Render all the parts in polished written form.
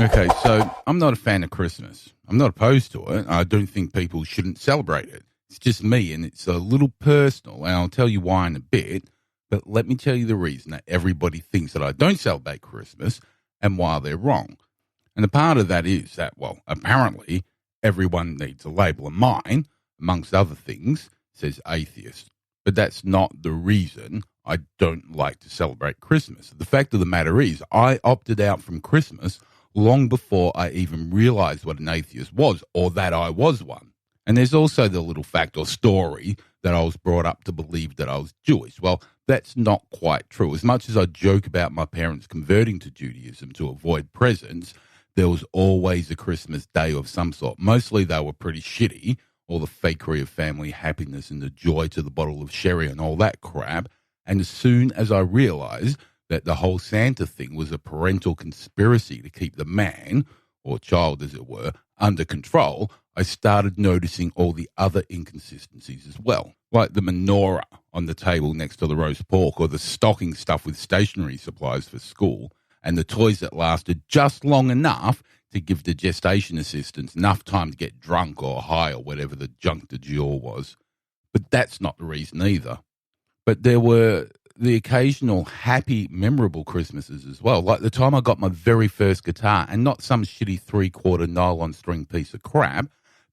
Okay, so I'm not a fan of Christmas. I'm not opposed to it. I don't think people shouldn't celebrate it. It's just me, and it's a little personal, and I'll tell you why in a bit. But let me tell you the reason that everybody thinks that I don't celebrate Christmas and why they're wrong. And a part of that is that, well, apparently everyone needs a label, and mine, amongst other things, says atheist. But that's not the reason I don't like to celebrate Christmas. The fact of the matter is I opted out from Christmas long before I even realized what an atheist was or that I was one. And there's also the little fact or story that I was brought up to believe that I was Jewish. Well, that's not quite true. As much as I joke about my parents converting to Judaism to avoid presents, there was always a Christmas day of some sort. Mostly they were pretty shitty, all the fakery of family happiness and the joy to the bottle of sherry and all that crap. And as soon as I realized that the whole Santa thing was a parental conspiracy to keep the man, or child as it were, under control, I started noticing all the other inconsistencies as well, like the menorah on the table next to the roast pork, or the stocking stuffed with stationery supplies for school, and the toys that lasted just long enough to give the gestation assistants enough time to get drunk or high or whatever the junk de jour was. But that's not the reason either. But there were the occasional happy, memorable Christmases as well, like the time I got my very first guitar, and not some shitty 3/4 nylon string piece of crap.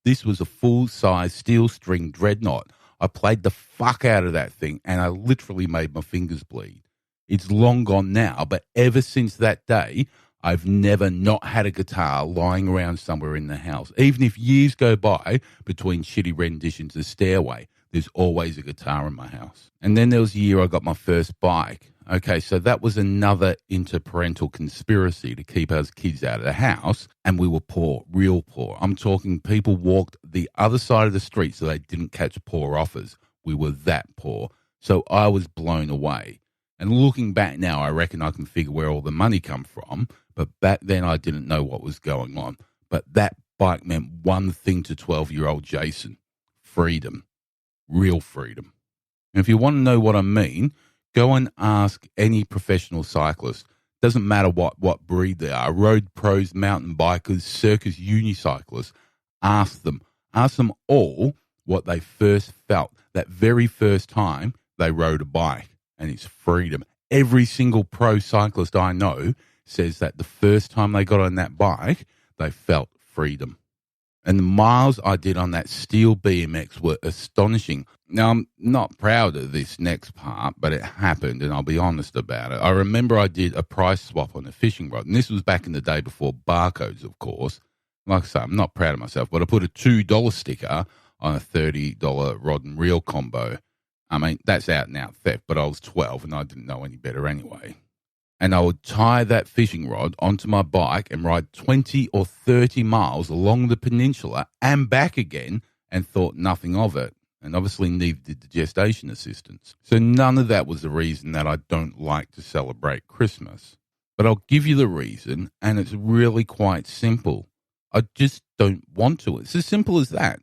This was a full-size steel string dreadnought. I played the fuck out of that thing, and I literally made my fingers bleed. It's long gone now, but ever since that day, I've never not had a guitar lying around somewhere in the house. Even if years go by between shitty renditions of Stairway, there's always a guitar in my house. And then there was the year I got my first bike. Okay, so that was another interparental conspiracy to keep us kids out of the house, and we were poor, real poor. I'm talking people walked the other side of the street so they didn't catch poor offers. We were that poor. So I was blown away. And looking back now, I reckon I can figure where all the money come from, but back then I didn't know what was going on. But that bike meant one thing to 12-year-old Jason: freedom. Real freedom. And if you want to know what I mean, go and ask any professional cyclist. Doesn't matter what breed they are, road pros, mountain bikers, circus unicyclists. Ask them all what they first felt that very first time they rode a bike, and it's freedom. Every single pro cyclist I know says that the first time they got on that bike, they felt freedom. And the miles I did on that steel BMX were astonishing. Now, I'm not proud of this next part, but it happened, and I'll be honest about it. I remember I did a price swap on a fishing rod, and this was back in the day before barcodes, of course. Like I say, I'm not proud of myself, but I put a $2 sticker on a $30 rod and reel combo. I mean, that's out and out theft, but I was 12, and I didn't know any better anyway. And I would tie that fishing rod onto my bike and ride 20 or 30 miles along the peninsula and back again, and thought nothing of it. And obviously neither did the gestation assistants. So none of that was the reason that I don't like to celebrate Christmas. But I'll give you the reason, and it's really quite simple. I just don't want to. It's as simple as that.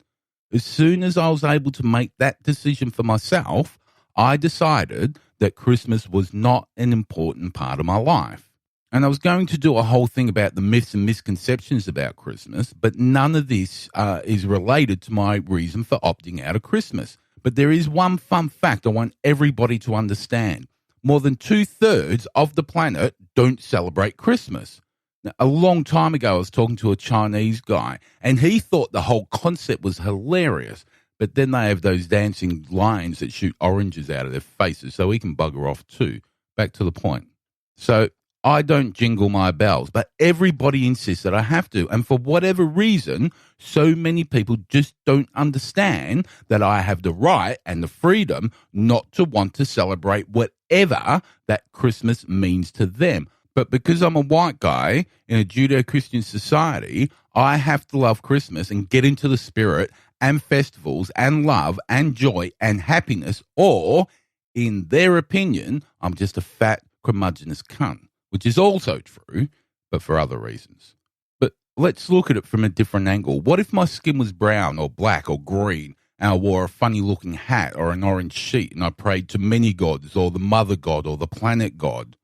As soon as I was able to make that decision for myself, I decided that Christmas was not an important part of my life. And I was going to do a whole thing about the myths and misconceptions about Christmas, but none of this is related to my reason for opting out of Christmas. But there is one fun fact I want everybody to understand. More than 2/3 of the planet don't celebrate Christmas. Now, a long time ago, I was talking to a Chinese guy, and he thought the whole concept was hilarious. But then they have those dancing lions that shoot oranges out of their faces, so he can bugger off too. Back to the point. So I don't jingle my bells, but everybody insists that I have to. And for whatever reason, so many people just don't understand that I have the right and the freedom not to want to celebrate whatever that Christmas means to them. But because I'm a white guy in a Judeo-Christian society, I have to love Christmas and get into the spirit and festivals and love and joy and happiness, or, in their opinion, I'm just a fat, curmudgeonous cunt, which is also true, but for other reasons. But let's look at it from a different angle. What if my skin was brown or black or green, and I wore a funny-looking hat or an orange sheet, and I prayed to many gods or the mother god or the planet god?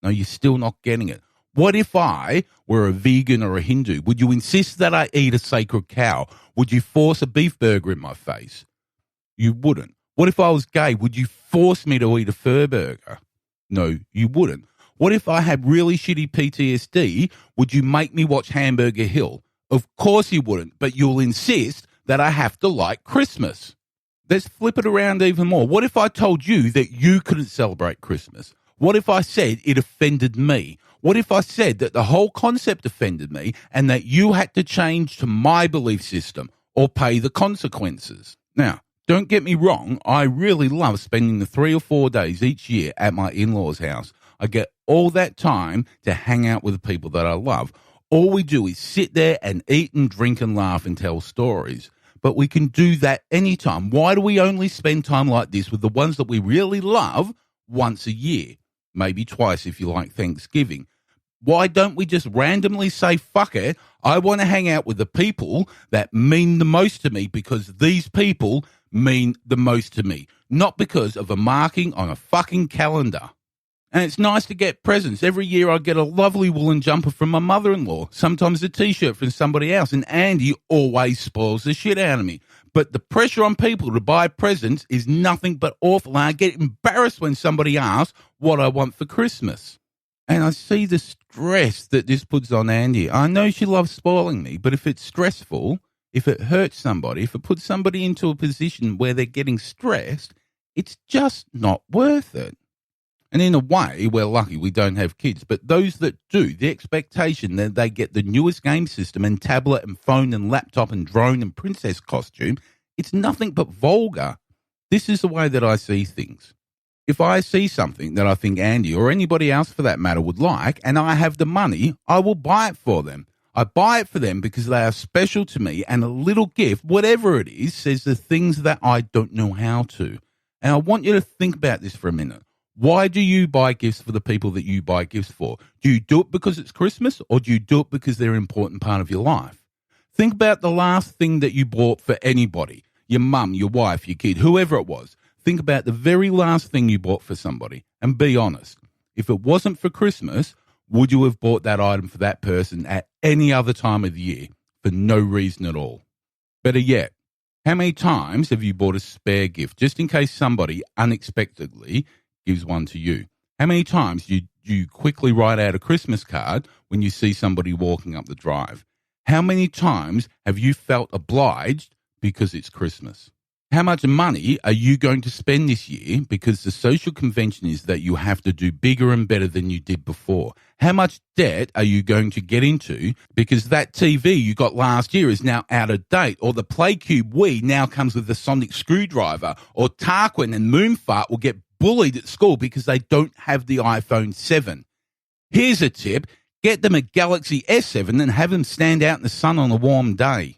No, you're still not getting it. What if I were a vegan or a Hindu? Would you insist that I eat a sacred cow? Would you force a beef burger in my face? You wouldn't. What if I was gay? Would you force me to eat a fur burger? No, you wouldn't. What if I had really shitty PTSD? Would you make me watch Hamburger Hill? Of course you wouldn't, but you'll insist that I have to like Christmas. Let's flip it around even more. What if I told you that you couldn't celebrate Christmas? What if I said it offended me? What if I said that the whole concept offended me and that you had to change to my belief system or pay the consequences? Now, don't get me wrong, I really love spending the 3 or 4 days each year at my in-laws' house. I get all that time to hang out with the people that I love. All we do is sit there and eat and drink and laugh and tell stories. But we can do that anytime. Why do we only spend time like this with the ones that we really love once a year? Maybe twice if you like Thanksgiving. Why don't we just randomly say, fuck it, I want to hang out with the people that mean the most to me because these people mean the most to me, not because of a marking on a fucking calendar. And it's nice to get presents. Every year I get a lovely woolen jumper from my mother-in-law, sometimes a T-shirt from somebody else, and Andy always spoils the shit out of me. But the pressure on people to buy presents is nothing but awful, and I get embarrassed when somebody asks what I want for Christmas. And I see the stress that this puts on Andy. I know she loves spoiling me, but if it's stressful, if it hurts somebody, if it puts somebody into a position where they're getting stressed, it's just not worth it. And in a way, we're lucky we don't have kids. But those that do, the expectation that they get the newest game system and tablet and phone and laptop and drone and princess costume, it's nothing but vulgar. This is the way that I see things. If I see something that I think Andy or anybody else for that matter would like and I have the money, I will buy it for them. I buy it for them because they are special to me and a little gift, whatever it is, says the things that I don't know how to. And I want you to think about this for a minute. Why do you buy gifts for the people that you buy gifts for? Do you do it because it's Christmas or do you do it because they're an important part of your life? Think about the last thing that you bought for anybody, your mum, your wife, your kid, whoever it was. Think about the very last thing you bought for somebody and be honest. If it wasn't for Christmas, would you have bought that item for that person at any other time of the year for no reason at all? Better yet, how many times have you bought a spare gift just in case somebody unexpectedly gives one to you? How many times do you quickly write out a Christmas card when you see somebody walking up the drive? How many times have you felt obliged because it's Christmas? How much money are you going to spend this year because the social convention is that you have to do bigger and better than you did before? How much debt are you going to get into because that TV you got last year is now out of date, or the PlayCube Wii now comes with a sonic screwdriver, or Tarquin and Moonfart will get bullied at school because they don't have the iPhone 7. Here's a tip. Get them a Galaxy S7 and have them stand out in the sun on a warm day.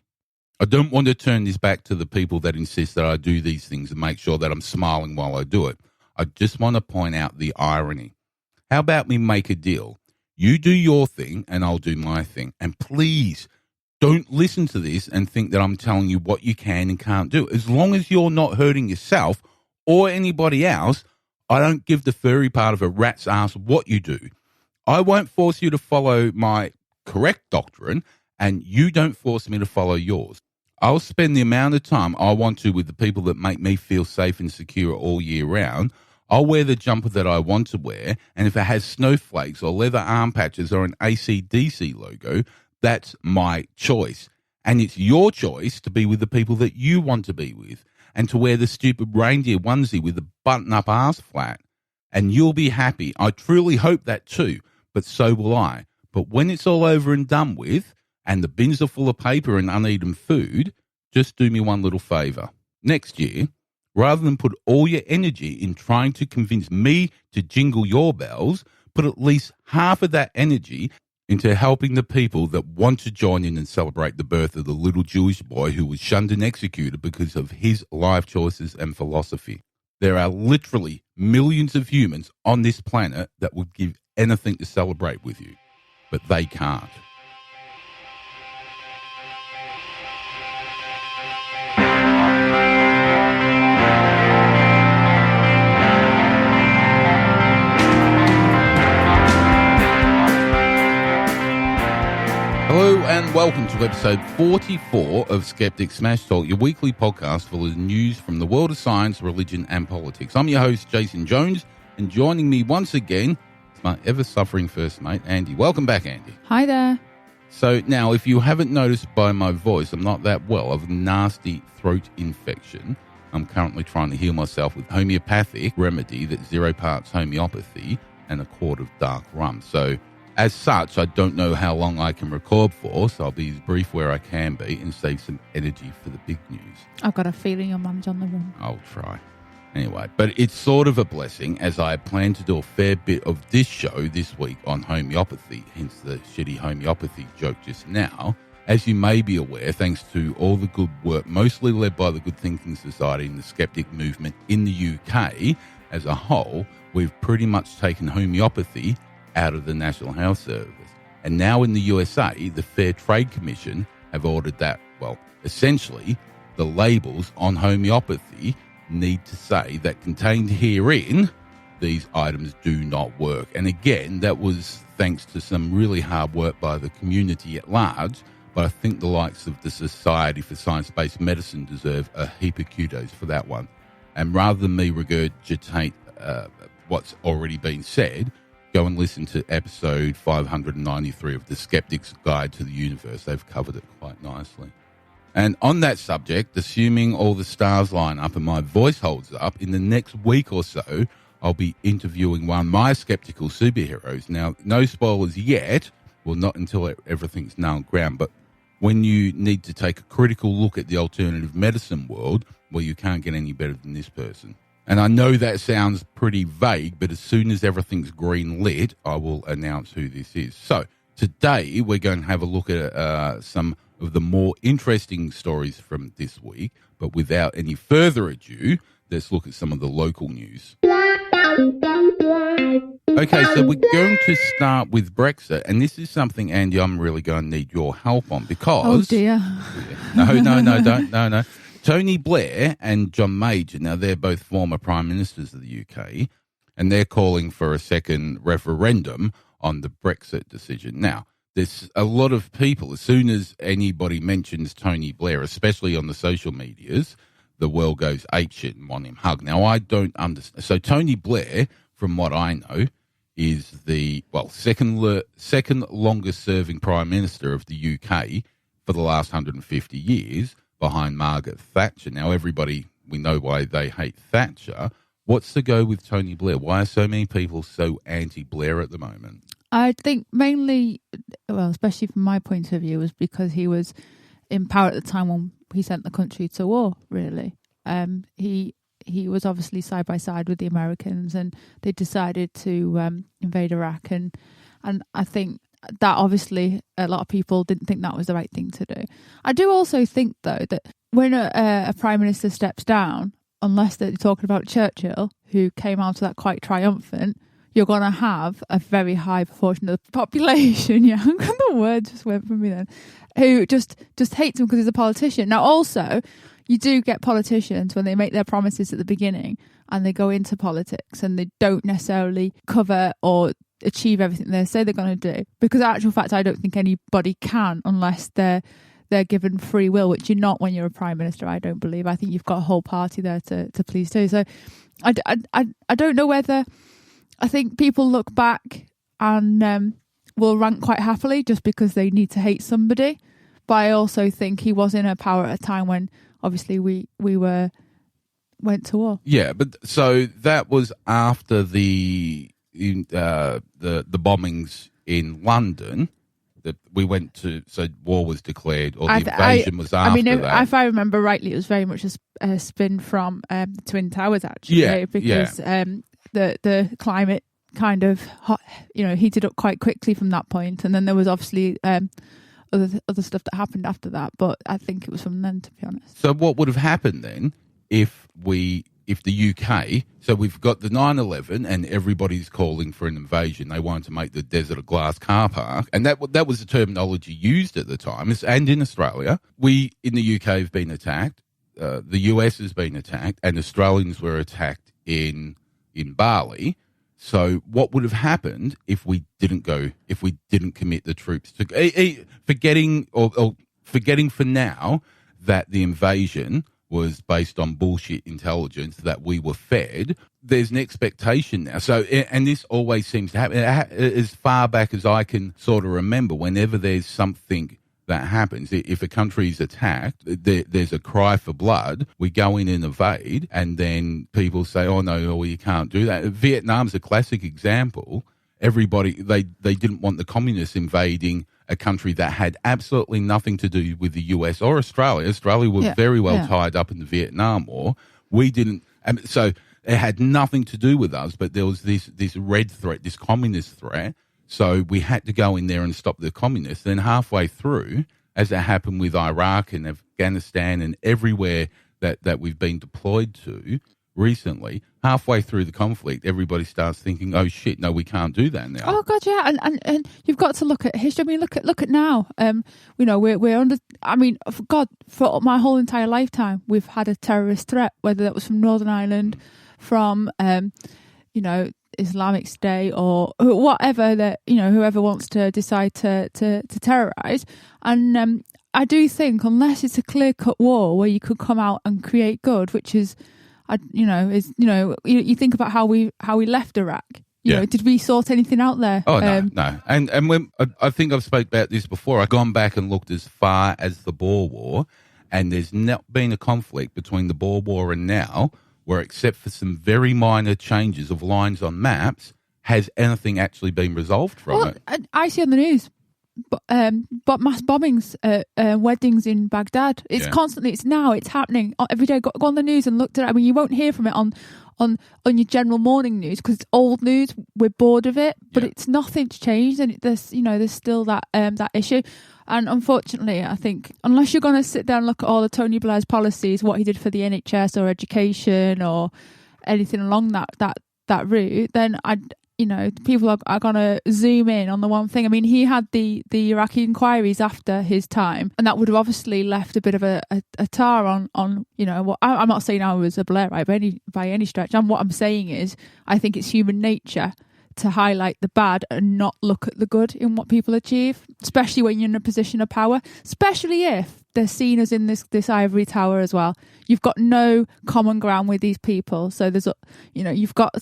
I don't want to turn this back to the people that insist that I do these things and make sure that I'm smiling while I do it. I just want to point out the irony. How about we make a deal? You do your thing and I'll do my thing. And please don't listen to this and think that I'm telling you what you can and can't do. As long as you're not hurting yourself or anybody else, I don't give the furry part of a rat's ass what you do. I won't force you to follow my correct doctrine, and you don't force me to follow yours. I'll spend the amount of time I want to with the people that make me feel safe and secure all year round. I'll wear the jumper that I want to wear, and if it has snowflakes or leather arm patches or an AC/DC logo, that's my choice. And it's your choice to be with the people that you want to be with, and to wear the stupid reindeer onesie with the button-up arse flat. And you'll be happy. I truly hope that too, but so will I. But when it's all over and done with, and the bins are full of paper and uneaten food, just do me one little favour. Next year, rather than put all your energy in trying to convince me to jingle your bells, put at least half of that energy into helping the people that want to join in and celebrate the birth of the little Jewish boy who was shunned and executed because of his life choices and philosophy. There are literally millions of humans on this planet that would give anything to celebrate with you, but they can't. Hello and welcome to episode 44 of Skeptic Smash Talk, your weekly podcast full of news from the world of science, religion and politics. I'm your host, Jason Jones, and joining me once again is my ever-suffering first mate, Andy. Welcome back, Andy. Hi there. So now, if you haven't noticed by my voice, I'm not that well. I have a nasty throat infection. I'm currently trying to heal myself with homeopathic remedy that's 0 parts homeopathy and a quart of dark rum. So as such, I don't know how long I can record for, so I'll be as brief where I can be and save some energy for the big news. I've got a feeling your mum's on the run. I'll try. Anyway, but it's sort of a blessing as I plan to do a fair bit of this show this week on homeopathy, hence the shitty homeopathy joke just now. As you may be aware, thanks to all the good work, mostly led by the Good Thinking Society and the Skeptic movement in the UK as a whole, we've pretty much taken homeopathy out of the National Health Service. And now in the USA, the Fair Trade Commission have ordered that, well, essentially, the labels on homeopathy need to say that contained herein, these items do not work. And again, that was thanks to some really hard work by the community at large, but I think the likes of the Society for Science-Based Medicine deserve a heap of kudos for that one. And rather than me regurgitate what's already been said, go and listen to episode 593 of The Skeptic's Guide to the Universe. They've covered it quite nicely. And on that subject, assuming all the stars line up and my voice holds up, in the next week or so, I'll be interviewing one of my skeptical superheroes. Now, no spoilers yet, well, not until everything's known ground, but when you need to take a critical look at the alternative medicine world, well, you can't get any better than this person. And I know that sounds pretty vague, but as soon as everything's green lit, I will announce who this is. So today we're going to have a look at some of the more interesting stories from this week. But without any further ado, let's look at some of the local news. Okay, so we're going to start with Brexit. And this is something, Andy, I'm really going to need your help on because... Oh, dear. No. Tony Blair and John Major, now they're both former Prime Ministers of the UK, and they're calling for a second referendum on the Brexit decision. Now, there's a lot of people, as soon as anybody mentions Tony Blair, especially on the social medias, the world goes apeshit and want him hugged. Now, I don't understand. So Tony Blair, from what I know, is the, second longest serving Prime Minister of the UK for the last 150 years, behind Margaret Thatcher. Now, everybody, we know why they hate Thatcher. What's the go with Tony Blair? Why are so many people so anti-Blair at the moment? I think mainly, especially from my point of view, was because he was in power at the time when he sent the country to war, really. He was obviously side by side with the Americans, and they decided to invade Iraq. And I think that obviously a lot of people didn't think that was the right thing to do. I do also think, though, that when a Prime Minister steps down, unless they're talking about Churchill, who came out of that quite triumphant, you're going to have a very high proportion of the population, the word just went from me then, who just hates him because he's a politician. Now, also, you do get politicians when they make their promises at the beginning and they go into politics and they don't necessarily cover or achieve everything they say they're going to do, because in actual fact I don't think anybody can unless they're given free will, which you're not when you're a Prime Minister. I don't believe. I think you've got a whole party there to please too. So I don't know whether, I think people look back and will rank quite happily just because they need to hate somebody, but I also think he was in a power at a time when obviously we went to war. Yeah, but so that was after the bombings in London that we went to, so war was declared, or the invasion was after that. If I remember rightly, it was very much a spin from the Twin Towers, actually, because the climate kind of heated up quite quickly from that point, and then there was obviously other stuff that happened after that, but I think it was from then, to be honest. So what would have happened then if the UK, so we've got the 9/11 and everybody's calling for an invasion. They wanted to make the desert a glass car park. And that was the terminology used at the time. And in Australia, we in the UK have been attacked. The US has been attacked, and Australians were attacked in Bali. So what would have happened if we didn't commit the troops to forgetting for now that the invasion was based on bullshit intelligence that we were fed? There's an expectation now. So, and this always seems to happen as far back as I can sort of remember. Whenever there's something that happens, if a country is attacked, there's a cry for blood. We go in and invade, and then people say, "Oh no, you can't do that." Vietnam's a classic example. Everybody they didn't want the communists invading a country that had absolutely nothing to do with the US or Australia. Australia was very well tied up in the Vietnam War. We didn't, so it had nothing to do with us. But there was this red threat, this communist threat. So we had to go in there and stop the communists. Then halfway through, as it happened with Iraq and Afghanistan and everywhere that we've been deployed to recently, halfway through the conflict, everybody starts thinking, "Oh shit, no, we can't do that now." Oh god, yeah, and you've got to look at history. I mean, look at now. We're under. I mean, for my whole entire lifetime, we've had a terrorist threat, whether that was from Northern Ireland, from Islamic State or whatever that whoever wants to decide to terrorize. And I do think unless it's a clear-cut war where you could come out and create good, which is, you think about how we left Iraq. Did we sort anything out there? Oh no. And when I think I've spoke about this before, I've gone back and looked as far as the Boer War, and there's not been a conflict between the Boer War and now where, except for some very minor changes of lines on maps, has anything actually been resolved from it? I see on the news, but mass bombings, weddings in Baghdad. It's constantly. It's happening every day. Go on the news and look at it. I mean, you won't hear from it on your general morning news because it's old news. We're bored of it, but it's nothing's changed, and there's still that issue. And unfortunately, I think unless you're going to sit down and look at all of Tony Blair's policies, what he did for the NHS or education or anything along that route, then people are going to zoom in on the one thing. I mean, he had the Iraqi inquiries after his time, and that would have obviously left a bit of a tar on what I'm not saying I was a Blairite by any stretch. And what I'm saying is, I think it's human nature to highlight the bad and not look at the good in what people achieve, especially when you're in a position of power, especially if they're seen as in this ivory tower as well. You've got no common ground with these people. So there's you've got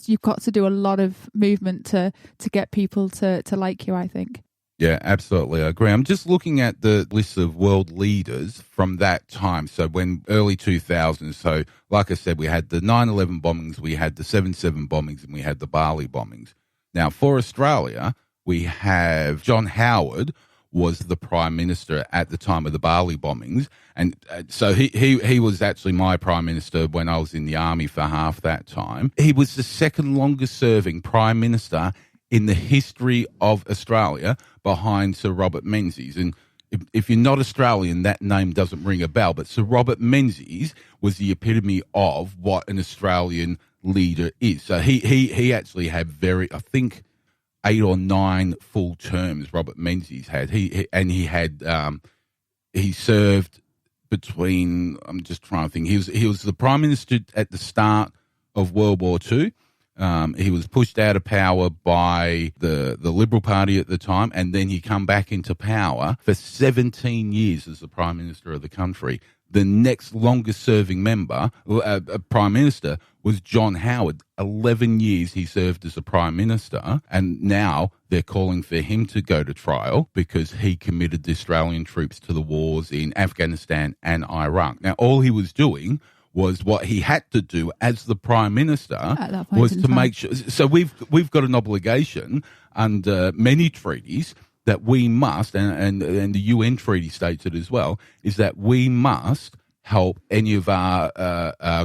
to do a lot of movement to get people to like you, I think. Yeah, absolutely. I agree. I'm just looking at the list of world leaders from that time. So when early 2000s, so like I said, we had the 9/11 bombings, we had the 7/7 bombings, and we had the Bali bombings. Now, for Australia, we have John Howard was the Prime Minister at the time of the Bali bombings. And so he was actually my Prime Minister when I was in the Army for half that time. He was the second longest serving Prime Minister in the history of Australia behind Sir Robert Menzies. And if you're not Australian, that name doesn't ring a bell. But Sir Robert Menzies was the epitome of what an Australian leader is. So he actually had I think 8 or 9 full terms Robert Menzies had. He served between, I'm just trying to think, he was the Prime Minister at the start of World War II. He was pushed out of power by the Liberal Party at the time, and then he come back into power for 17 years as the Prime Minister of the country. The next longest serving Prime Minister, was John Howard. 11 years he served as a Prime Minister, and now they're calling for him to go to trial because he committed the Australian troops to the wars in Afghanistan and Iraq. Now, all he was doing was what he had to do as the Prime Minister was to make sure. So we've got an obligation under many treaties that we must, and the UN treaty states it as well, is that we must help any of our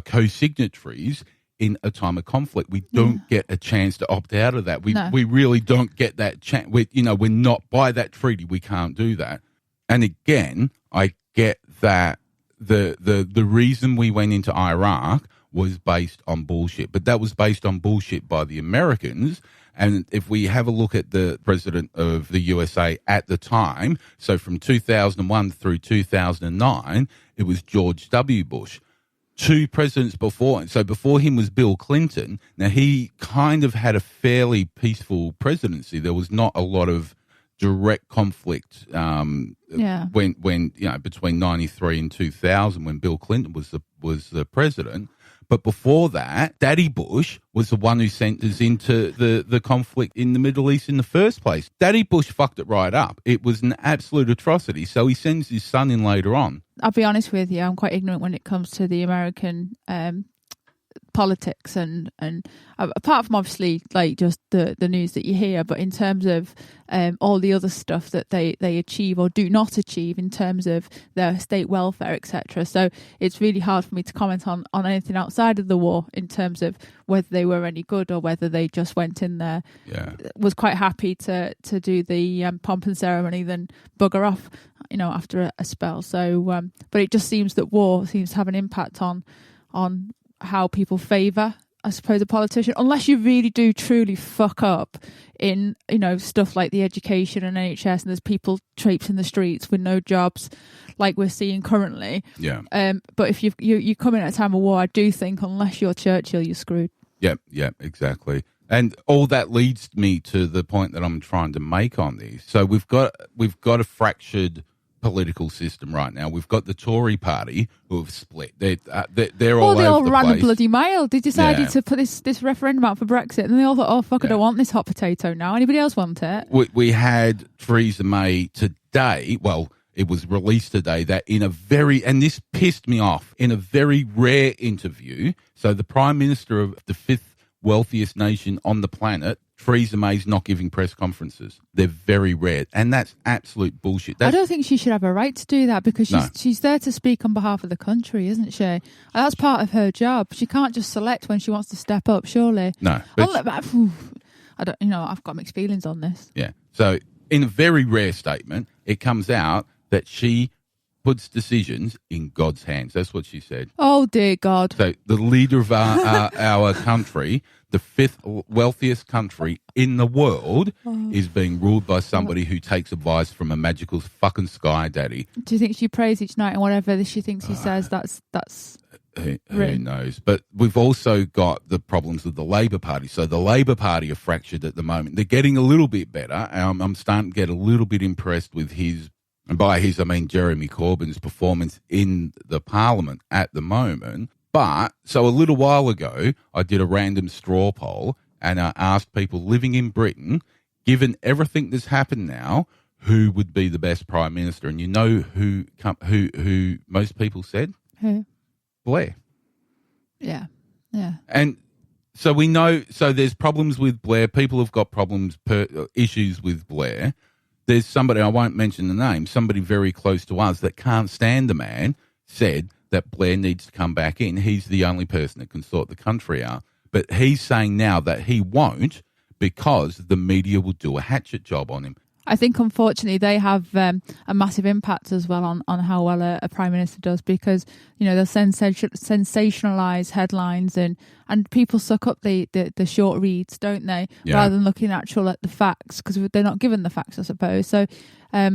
co-signatories in a time of conflict. We don't get a chance to opt out of that. We really don't get that chance. We're not, by that treaty, we can't do that. And again, I get that the reason we went into Iraq was based on bullshit, but that was based on bullshit by the Americans. And if we have a look at the president of the USA at the time, so from 2001 through 2009, it was George W. Bush. two presidents before. So before him was Bill Clinton. Now, he kind of had a fairly peaceful presidency. There was not a lot of direct conflict when between 93 and 2000 when Bill Clinton was the president. But before that, Daddy Bush was the one who sent us into the conflict in the Middle East in the first place. Daddy Bush fucked it right up. It was an absolute atrocity. So he sends his son in later on. I'll be honest with you, I'm quite ignorant when it comes to the American politics and apart from obviously like just the news that you hear, but in terms of all the other stuff that they achieve or do not achieve in terms of their state welfare, etc. So it's really hard for me to comment on anything outside of the war in terms of whether they were any good or whether they just went in there, was quite happy to do the pomp and ceremony, then bugger off, after a spell. So but it just seems that war seems to have an impact on how people favour, I suppose, a politician, unless you really do truly fuck up in, stuff like the education and NHS, and there's people traipsing the streets with no jobs, like we're seeing currently. Yeah. But if you come in at a time of war, I do think unless you're Churchill, you're screwed. Yeah, exactly. And all that leads me to the point that I'm trying to make on this. So we've got a fractured political system right now. We've got the Tory party who have split. They're all over the place. They all ran a bloody mile. They decided to put this referendum out for Brexit, and they all thought, "Oh fuck, I don't want this hot potato now. Anybody else want it?" We had Theresa May today. Well, it was released today that and this pissed me off, in a very rare interview. So the Prime Minister of the fifth wealthiest nation on the planet, Theresa May's not giving press conferences. They're very rare, and that's absolute bullshit. I don't think she should have a right to do that because she's there to speak on behalf of the country, isn't she? That's part of her job. She can't just select when she wants to step up, surely. No. I don't. I've got mixed feelings on this. Yeah. So in a very rare statement, it comes out that she puts decisions in God's hands. That's what she said. Oh, dear God. So the leader of our country, the fifth wealthiest country in the world, is being ruled by somebody who takes advice from a magical fucking sky daddy. Do you think she prays each night and whatever she thinks he says, that's who knows? But we've also got the problems with the Labor Party. So the Labor Party are fractured at the moment. They're getting a little bit better. I'm starting to get a little bit impressed with and by his, I mean Jeremy Corbyn's performance in the Parliament at the moment. But, so a little while ago, I did a random straw poll and I asked people living in Britain, given everything that's happened now, who would be the best Prime Minister? And you know who most people said? Who? Blair. Yeah. And so we know, so there's problems with Blair. People have got issues with Blair. There's somebody, I won't mention the name, somebody very close to us that can't stand the man, said that Blair needs to come back in. He's the only person that can sort the country out. But he's saying now that he won't because the media will do a hatchet job on him. I think, unfortunately, they have a massive impact as well on how well a Prime Minister does because, they'll sensationalise headlines and people suck up the short reads, don't they, rather than looking at the facts because they're not given the facts, I suppose. So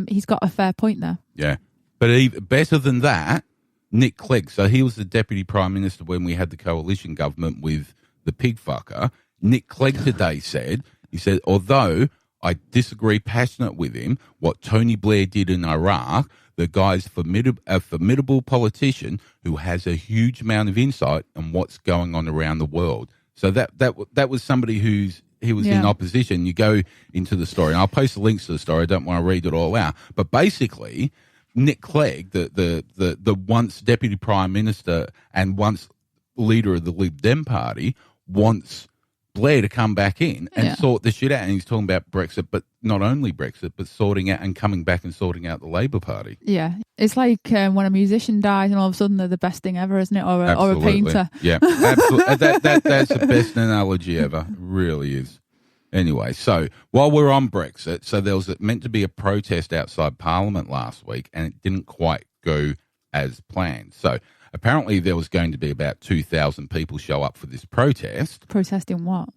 he's got a fair point there. Yeah. But even better than that, Nick Clegg, so he was the Deputy Prime Minister when we had the coalition government with the pig fucker. Nick Clegg today said, although I disagree passionate with him, what Tony Blair did in Iraq, the guy's a formidable politician who has a huge amount of insight on what's going on around the world. So that was somebody he was in opposition. You go into the story, and I'll post the links to the story. I don't want to read it all out. But basically, Nick Clegg, the once Deputy Prime Minister and once leader of the Lib Dem Party, wants Blair to come back in and sort the shit out. And he's talking about Brexit, but not only Brexit, but sorting out and coming back and sorting out the Labour Party. Yeah. It's like when a musician dies and all of a sudden they're the best thing ever, isn't it? Or a painter. Yeah, absolutely. That's the best analogy ever. It really is. Anyway, so while we're on Brexit, so there was meant to be a protest outside Parliament last week and it didn't quite go as planned. So apparently there was going to be about 2,000 people show up for this protest. Protesting what?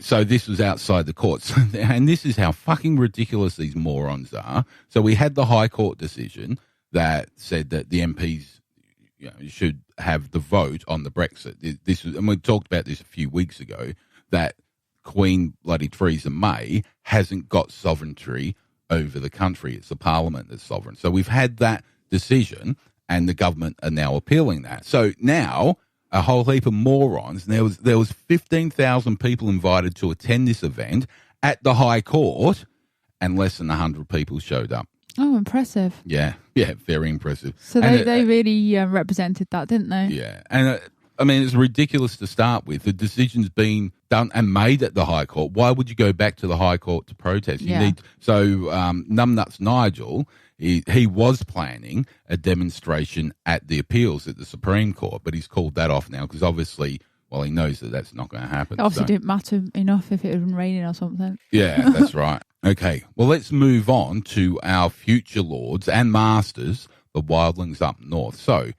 So this was outside the courts. And this is how fucking ridiculous these morons are. So we had the High Court decision that said that the MPs, you should have the vote on the Brexit. This and we talked about this a few weeks ago, that Queen bloody Theresa May hasn't got sovereignty over the country. It's the Parliament that's sovereign. So we've had that decision, and the government are now appealing that. So now a whole heap of morons. And there was 15,000 people invited to attend this event at the High Court, and less than 100 people showed up. Oh, impressive. Yeah, very impressive. So they really represented that, didn't they? Yeah, and I mean, it's ridiculous to start with. The decision's been done and made at the High Court. Why would you go back to the High Court to protest? Numbnuts Nigel, he was planning a demonstration at the appeals at the Supreme Court, but he's called that off now because obviously, well, he knows that that's not going to happen. It obviously didn't matter enough if it had been raining or something. Yeah, that's right. Okay, well, let's move on to our future lords and masters, the wildlings up north. So,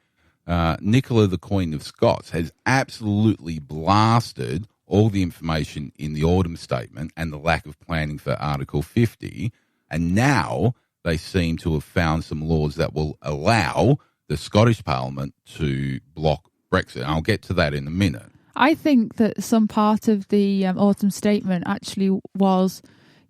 Nicola, the Queen of Scots, has absolutely blasted all the information in the Autumn Statement and the lack of planning for Article 50, and now they seem to have found some laws that will allow the Scottish Parliament to block Brexit. And I'll get to that in a minute. I think that some part of the Autumn Statement actually was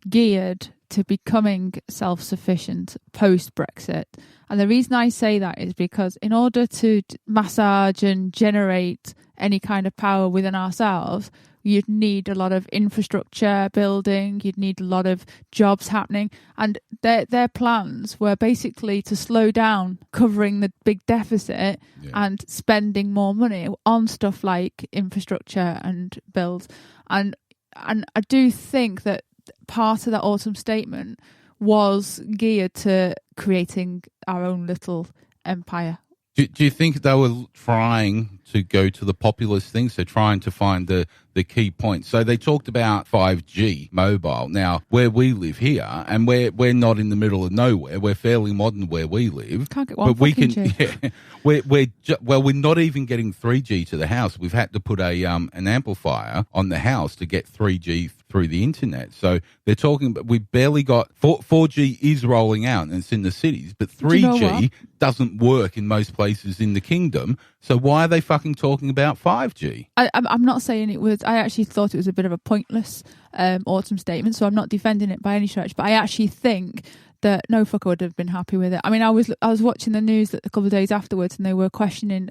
geared to becoming self-sufficient post-Brexit. And the reason I say that is because in order to massage and generate any kind of power within ourselves, you'd need a lot of infrastructure building, you'd need a lot of jobs happening. And their plans were basically to slow down covering the big deficit and spending more money on stuff like infrastructure and builds. And I do think that part of that Autumn Statement was geared to creating our own little empire. Do you think they were trying to go to the populist thing, so trying to find the key points? So they talked about 5G mobile. Now, where we live here, and we're not in the middle of nowhere, we're fairly modern where we live. Can't get one fucking G. Yeah, we're not even getting 3G to the house. We've had to put an amplifier on the house to get 3G through the internet. So they're talking, but we barely got 4G is rolling out and it's in the cities, but 3G doesn't work in most places in the kingdom. So why are they fucking talking about 5G? I'm not saying it was. I actually thought it was a bit of a pointless Autumn Statement, so I'm not defending it by any stretch. But I actually think that no fucker would have been happy with it. I mean, I was watching the news a couple of days afterwards, and they were questioning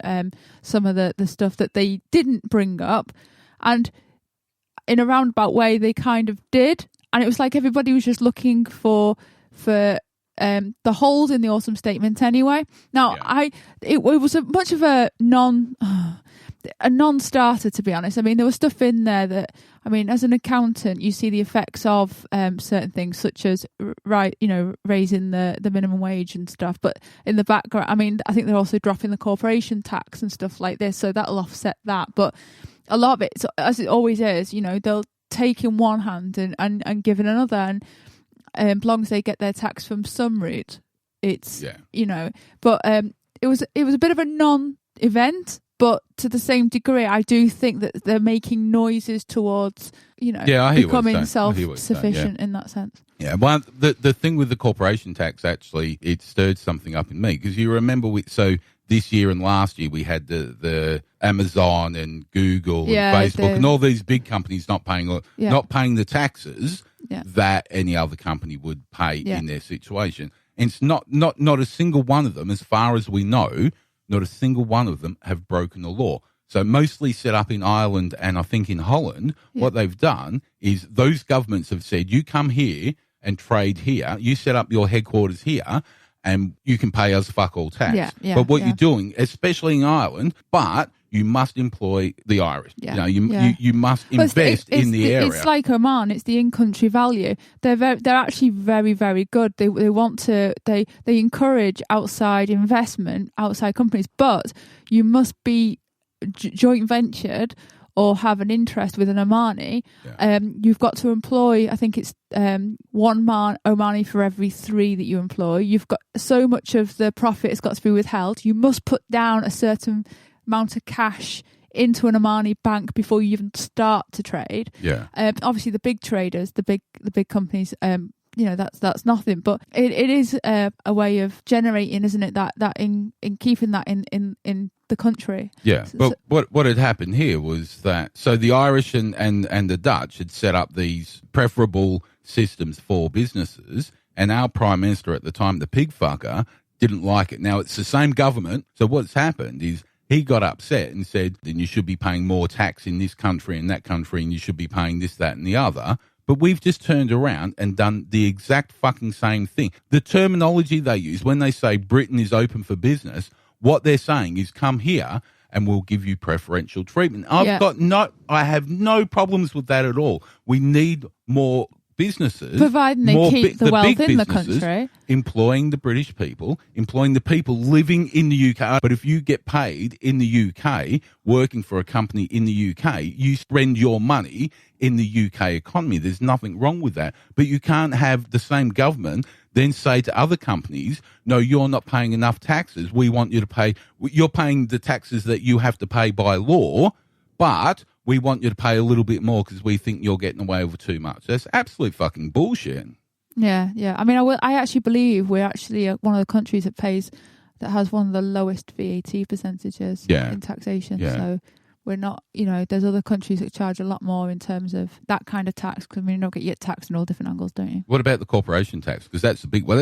some of the stuff that they didn't bring up, and in a roundabout way, they kind of did, and it was like everybody was just looking for the holes in the Autumn Statement anyway. Now, it was much of a non-starter, to be honest. I mean, there was stuff in there that, I mean, as an accountant, you see the effects of certain things, such as raising the minimum wage and stuff. But in the background, I mean, I think they're also dropping the corporation tax and stuff like this, so that'll offset that. But a lot of it, as it always is, they'll take in one hand and give in another, and as long as they get their tax from some route, it's But it was a bit of a non-event. But to the same degree, I do think that they're making noises towards, becoming self-sufficient in that sense. Yeah, well, the thing with the corporation tax, actually, it stirred something up in me. Because you remember, this year and last year, we had the Amazon and Google and Facebook and all these big companies not paying the taxes that any other company would pay in their situation. And it's not a single one of them, as far as we know, not a single one of them have broken the law. So mostly set up in Ireland and I think in Holland, what they've done is those governments have said, you come here and trade here, you set up your headquarters here, and you can pay us fuck all tax. But what you're doing, especially in Ireland, but you must employ the Irish. You must invest in the area. It's like Oman. It's the in-country value. They're actually very, very good. They encourage outside investment, outside companies, but you must be joint ventured or have an interest with an Omani. You've got to employ, I think it's one Omani for every 3 that you employ. You've got so much of the profit has got to be withheld. You must put down a certain amount of cash into an Omani bank before you even start to trade. Obviously the big traders, the big companies, that's nothing. But it is a way of generating, isn't it? That in keeping that in the country. Yeah, but what had happened here was that so the Irish and the Dutch had set up these preferable systems for businesses, and our Prime Minister at the time, the pig fucker, didn't like it. Now, it's the same government, so what's happened is he got upset and said, then you should be paying more tax in this country and that country, and you should be paying this, that, and the other. But we've just turned around and done the exact fucking same thing. The terminology they use when they say Britain is open for business, what they're saying is come here and we'll give you preferential treatment. I have no problems with that at all. We need more businesses, providing they keep the wealth in the country, employing the British people, employing the people living in the UK. But if you get paid in the UK, working for a company in the UK, you spend your money in the UK economy. There's nothing wrong with that. But you can't have the same government then say to other companies, no, you're not paying enough taxes. We want you to pay, you're paying the taxes that you have to pay by law, but we want you to pay a little bit more because we think you're getting away with too much. That's absolute fucking bullshit. Yeah. I mean, I actually believe we're actually one of the countries that has one of the lowest VAT percentages in taxation. Yeah. So we're not, there's other countries that charge a lot more in terms of that kind of tax. Because you don't get taxed in all different angles, don't you? What about the corporation tax? Because that's the big one.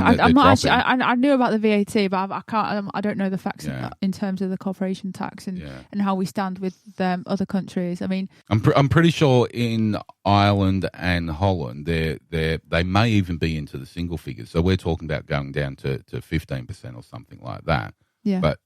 I'm not actually. I knew about the VAT, but I can't. I don't know the facts in terms of the corporation tax and how we stand with other countries. I mean, I'm pretty sure in Ireland and Holland, they may even be into the single figures. So we're talking about going down to 15% or something like that. Yeah. But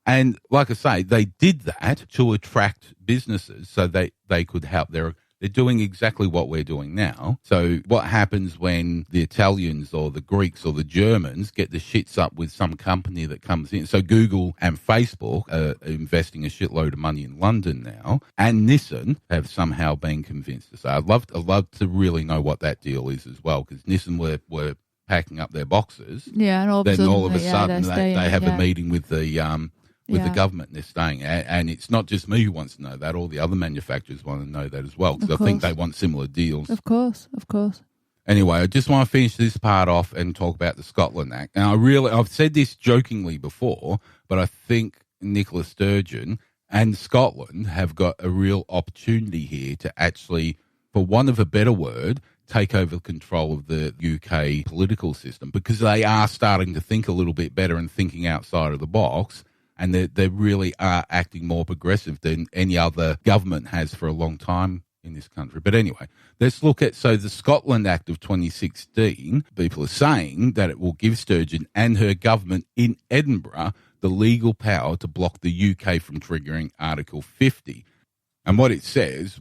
and like I say, they did that to attract businesses so they could help. They're doing exactly what we're doing now. So what happens when the Italians or the Greeks or the Germans get the shits up with some company that comes in? So Google and Facebook are investing a shitload of money in London now, and Nissan have somehow been convinced to say, I'd love to really know what that deal is as well, because Nissan were packing up their boxes. Yeah, and all of a sudden they have a meeting with the the government, and they're staying. And it's not just me who wants to know that. All the other manufacturers want to know that as well, because I think they want similar deals. Of course. Anyway, I just want to finish this part off and talk about the Scotland Act. Now, I've said this jokingly before, but I think Nicola Sturgeon and Scotland have got a real opportunity here to actually, for want of a better word, take over control of the UK political system, because they are starting to think a little bit better and thinking outside of the box. And they really are acting more progressive than any other government has for a long time in this country. But anyway, let's look at, so the Scotland Act of 2016, people are saying that it will give Sturgeon and her government in Edinburgh the legal power to block the UK from triggering Article 50. And what it says,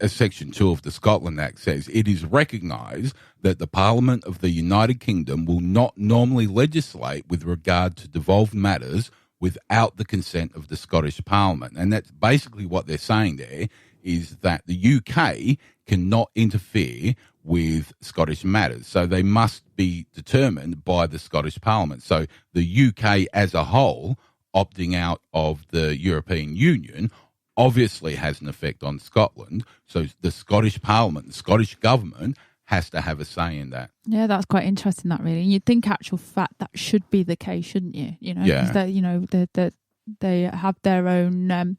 Section 2 of the Scotland Act says, it is recognised that the Parliament of the United Kingdom will not normally legislate with regard to devolved matters without the consent of the Scottish Parliament. And that's basically what they're saying there, is that the UK cannot interfere with Scottish matters. So they must be determined by the Scottish Parliament. So the UK as a whole opting out of the European Union obviously has an effect on Scotland. So the Scottish Parliament, the Scottish government, has to have a say in that. Yeah, that's quite interesting, that really. And you'd think actual fact that should be the case, shouldn't you? Because they have their own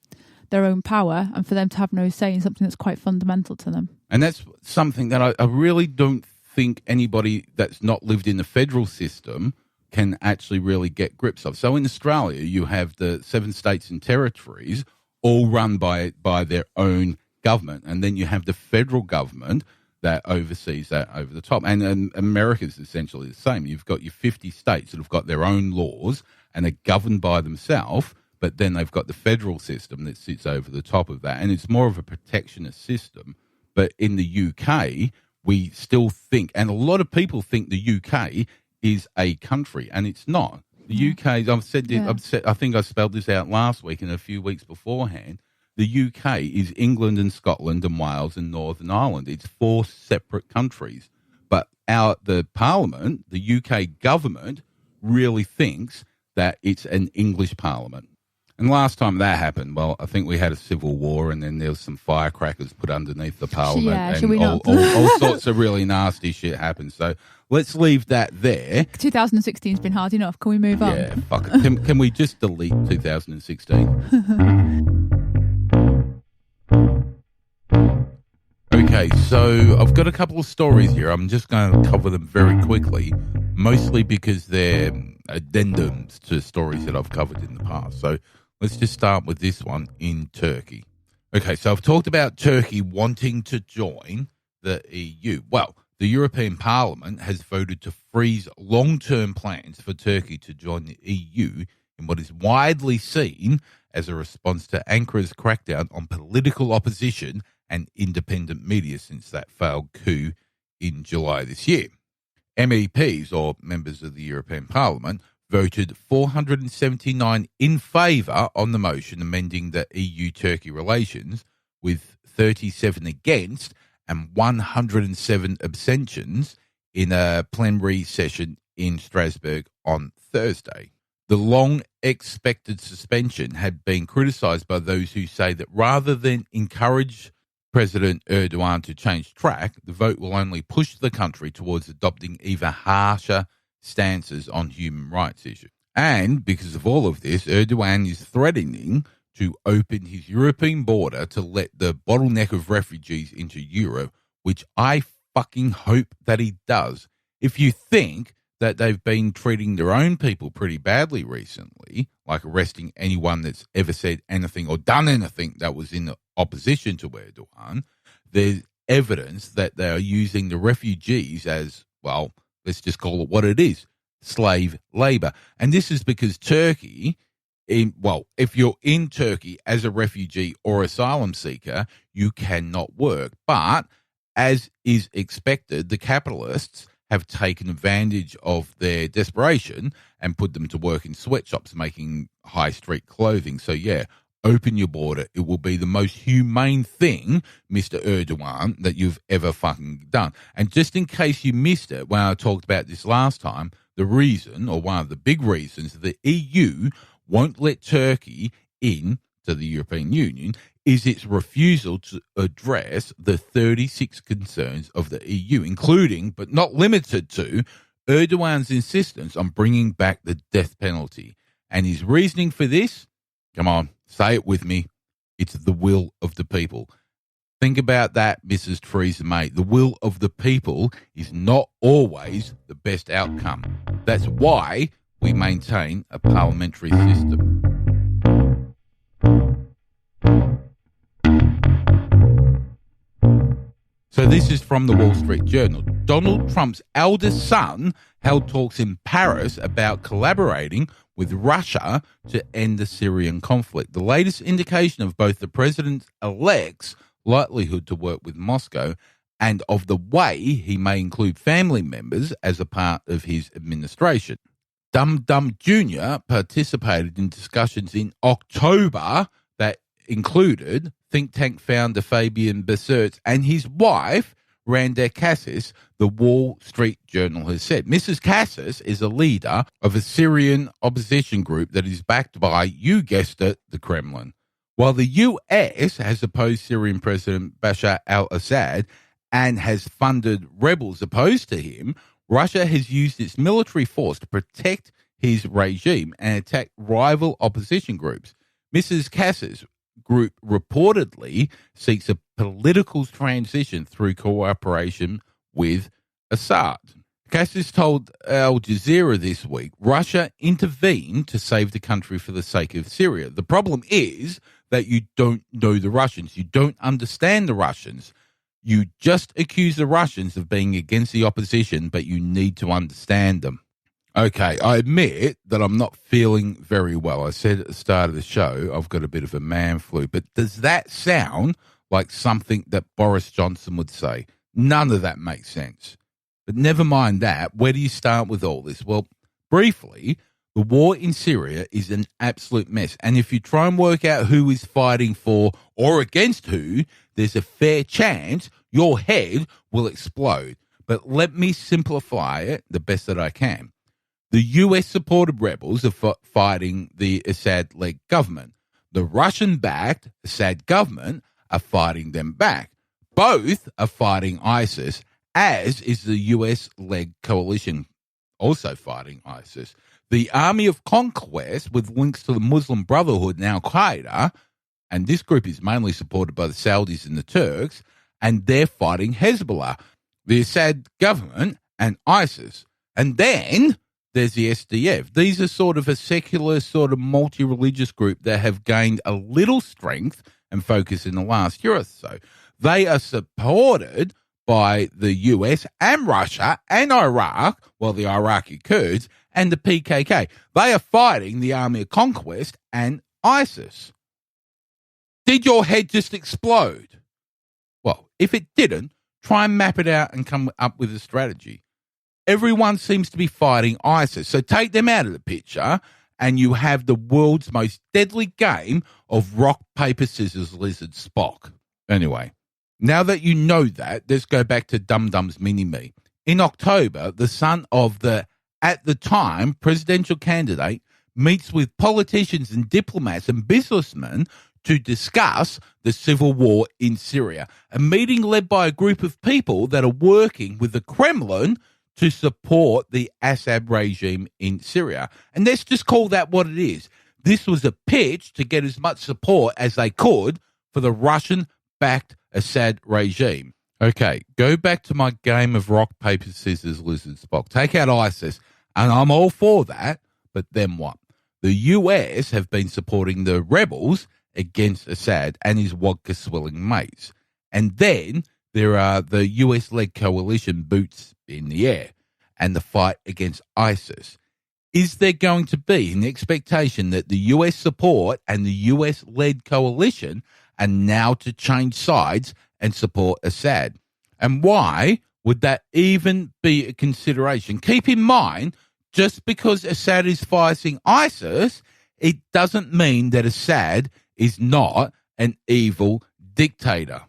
power, and for them to have no say in something that's quite fundamental to them. And that's something that I really don't think anybody that's not lived in the federal system can actually really get grips of. So in Australia, you have the 7 states and territories all run by their own government. And then you have the federal government that oversees that over the top. And America's essentially the same. You've got your 50 states that have got their own laws and are governed by themselves, but then they've got the federal system that sits over the top of that. And it's more of a protectionist system. But in the UK, we still think, and a lot of people think the UK is a country, and it's not. The UK, I think I spelled this out last week and a few weeks beforehand. The UK is England and Scotland and Wales and Northern Ireland. It's 4 separate countries. But the Parliament, the UK government, really thinks that it's an English Parliament. And last time that happened, well, I think we had a civil war and then there was some firecrackers put underneath the parliament. Yeah, should and we not? all sorts of really nasty shit happened. So let's leave that there. 2016's been hard enough. Can we move on? Yeah, fuck it. Can we just delete 2016? Okay, so I've got a couple of stories here. I'm just going to cover them very quickly, mostly because they're addendums to stories that I've covered in the past. So let's just start with this one in Turkey. Okay, so I've talked about Turkey wanting to join the EU. Well, the European Parliament has voted to freeze long-term plans for Turkey to join the EU in what is widely seen as a response to Ankara's crackdown on political opposition and independent media since that failed coup in July this year. MEPs, or members of the European Parliament, voted 479 in favour on the motion amending the EU-Turkey relations, with 37 against and 107 abstentions in a plenary session in Strasbourg on Thursday. The long-expected suspension had been criticised by those who say that rather than encourage President Erdogan to change track, the vote will only push the country towards adopting even harsher stances on human rights issues. And because of all of this, Erdogan is threatening to open his European border to let the bottleneck of refugees into Europe, which I fucking hope that he does. If you think that they've been treating their own people pretty badly recently, like arresting anyone that's ever said anything or done anything that was in opposition to Erdogan, there's evidence that they are using the refugees as, well, let's just call it what it is, slave labor. And this is because Turkey, if you're in Turkey as a refugee or asylum seeker, you cannot work. But as is expected, the capitalists have taken advantage of their desperation and put them to work in sweatshops making high street clothing. So, yeah, open your border. It will be the most humane thing, Mr. Erdogan, that you've ever fucking done. And just in case you missed it, when I talked about this last time, the reason, or one of the big reasons, the EU won't let Turkey in to the European Union is its refusal to address the 36 concerns of the EU, including, but not limited to, Erdogan's insistence on bringing back the death penalty. And his reasoning for this, come on, say it with me, it's the will of the people. Think about that, Mrs. Theresa May. The will of the people is not always the best outcome. That's why we maintain a parliamentary system. So this is from the Wall Street Journal. Donald Trump's eldest son held talks in Paris about collaborating with Russia to end the Syrian conflict. The latest indication of both the president-elect's likelihood to work with Moscow and of the way he may include family members as a part of his administration. Dum Dum Jr. participated in discussions in October that included think tank founder Fabian Bessertz and his wife, Randa Cassis, the Wall Street Journal has said. Mrs. Cassis is a leader of a Syrian opposition group that is backed by, you guessed it, the Kremlin. While the US has opposed Syrian President Bashar al-Assad and has funded rebels opposed to him, Russia has used its military force to protect his regime and attack rival opposition groups. Mrs. Cassis' group reportedly seeks a political transition through cooperation with Assad. Cassis told Al Jazeera this week, Russia intervened to save the country for the sake of Syria. The problem is that you don't know the Russians. You don't understand the Russians. You just accuse the Russians of being against the opposition, but you need to understand them. Okay, I admit that I'm not feeling very well. I said at the start of the show, I've got a bit of a man flu, but does that sound like something that Boris Johnson would say? None of that makes sense. But never mind that. Where do you start with all this? Well, briefly, the war in Syria is an absolute mess. And if you try and work out who is fighting for or against who, there's a fair chance your head will explode. But let me simplify it the best that I can. The US-supported rebels are fighting the Assad-led government. The Russian-backed Assad government are fighting them back. Both are fighting ISIS, as is the US-led coalition also fighting ISIS. The Army of Conquest, with links to the Muslim Brotherhood and Al-Qaeda, and this group is mainly supported by the Saudis and the Turks, and they're fighting Hezbollah, the Assad government, and ISIS. And then there's the SDF. These are sort of a secular, sort of multi-religious group that have gained a little strength and focus in the last year or so. They are supported by the US and Russia and Iraq, well, the Iraqi Kurds, and the PKK. They are fighting the Army of Conquest and ISIS. Did your head just explode? Well, if it didn't, try and map it out and come up with a strategy. Everyone seems to be fighting ISIS, so take them out of the picture and you have the world's most deadly game of rock, paper, scissors, lizard, Spock. Anyway, now that you know that, let's go back to Dum Dum's mini-me. In October, the son of the, at the time, presidential candidate meets with politicians and diplomats and businessmen to discuss the civil war in Syria, a meeting led by a group of people that are working with the Kremlin to support the Assad regime in Syria. And let's just call that what it is. This was a pitch to get as much support as they could for the Russian-backed Assad regime. Okay, go back to my game of rock, paper, scissors, lizard, Spock. Take out ISIS, and I'm all for that, but then what? The US have been supporting the rebels against Assad and his vodka-swilling mates. And then there are the US-led coalition boots in the air and the fight against ISIS. Is there going to be an expectation that the US support and the US-led coalition are now to change sides and support Assad? And why would that even be a consideration? Keep in mind, just because Assad is fighting ISIS, it doesn't mean that Assad is not an evil dictator.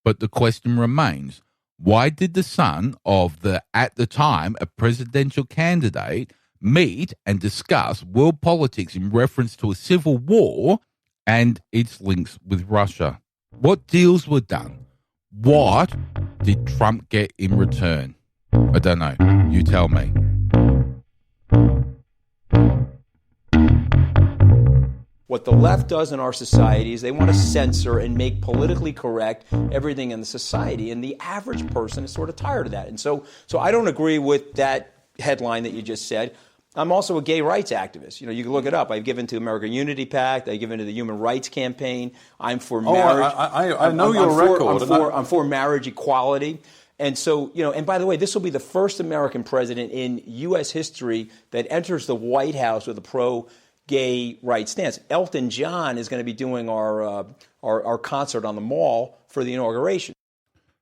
But the question remains, why did the son of the, at the time, a presidential candidate meet and discuss world politics in reference to a civil war and its links with Russia? What deals were done? What did Trump get in return? I don't know. You tell me. What the left does in our society is they want to censor and make politically correct everything in the society, and the average person is sort of tired of that. And so I don't agree with that headline that you just said. I'm also a gay rights activist. You know, you can look it up. I've given to American Unity PAC. I've given to the Human Rights Campaign. I'm for marriage. I know your record. I'm for marriage equality. And so, you know, and by the way, this will be the first American president in U.S. history that enters the White House with a pro-gay rights stance. Elton John is going to be doing our concert on the Mall for the inauguration.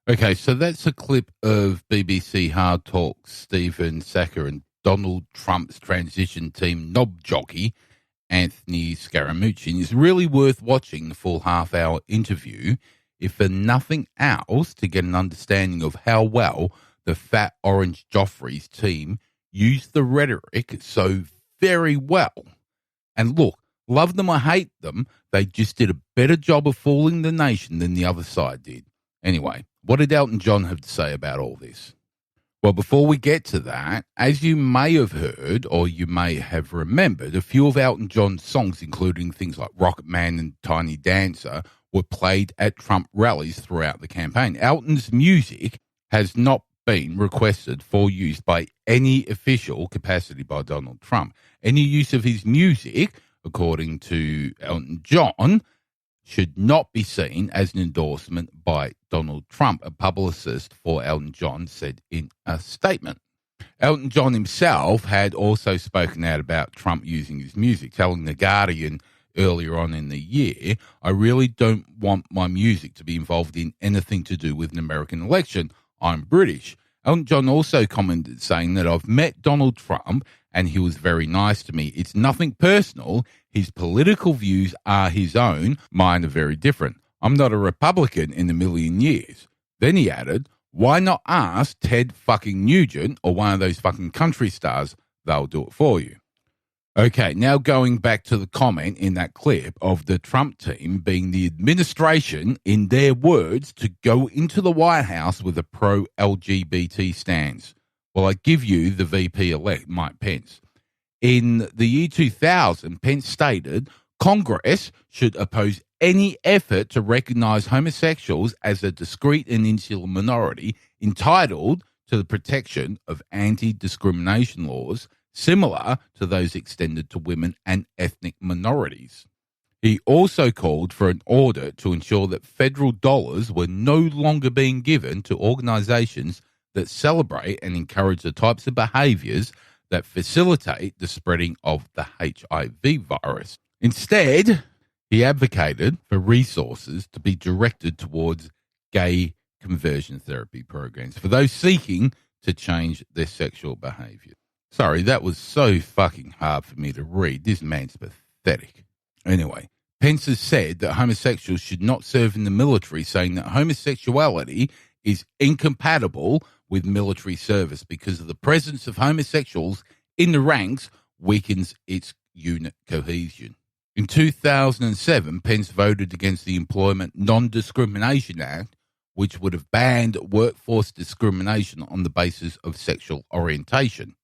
Okay, so that's a clip of BBC Hard Talk's Stephen Sackur and Donald Trump's transition team knob jockey, Anthony Scaramucci. And it's really worth watching the full half-hour interview, if for nothing else, to get an understanding of how well the Fat Orange Joffrey's team used the rhetoric so very well. And look, love them or hate them, they just did a better job of fooling the nation than the other side did. Anyway, what did Elton John have to say about all this? Well, before we get to that, as you may have heard or you may have remembered, a few of Elton John's songs, including things like Rocket Man and Tiny Dancer, were played at Trump rallies throughout the campaign. Elton's music has not been requested for use by any official capacity by Donald Trump. Any use of his music, according to Elton John, should not be seen as an endorsement by Donald Trump, a publicist for Elton John said in a statement. Elton John himself had also spoken out about Trump using his music, telling The Guardian earlier on in the year, "I really don't want my music to be involved in anything to do with an American election. I'm British." Elton John also commented saying that "I've met Donald Trump and he was very nice to me. It's nothing personal. His political views are his own. Mine are very different. I'm not a Republican in a million years." Then he added, "Why not ask Ted fucking Nugent or one of those fucking country stars? they'll do it for you. Okay, now going back to the comment in that clip of the Trump team being the administration, in their words, to go into the White House with a pro-LGBT stance. Well, I give you the VP-elect, Mike Pence. In the year 2000, Pence stated, Congress should oppose any effort to recognize homosexuals as a discrete and insular minority entitled to the protection of anti-discrimination laws similar to those extended to women and ethnic minorities. He also called for an audit to ensure that federal dollars were no longer being given to organizations that celebrate and encourage the types of behaviors that facilitate the spreading of the HIV virus. Instead, he advocated for resources to be directed towards gay conversion therapy programs for those seeking to change their sexual behavior. Sorry, that was so fucking hard for me to read. This man's pathetic. Anyway, Pence has said that homosexuals should not serve in the military, saying that homosexuality is incompatible with military service because of the presence of homosexuals in the ranks weakens its unit cohesion. In 2007, Pence voted against the Employment Non-Discrimination Act, which would have banned workforce discrimination on the basis of sexual orientation.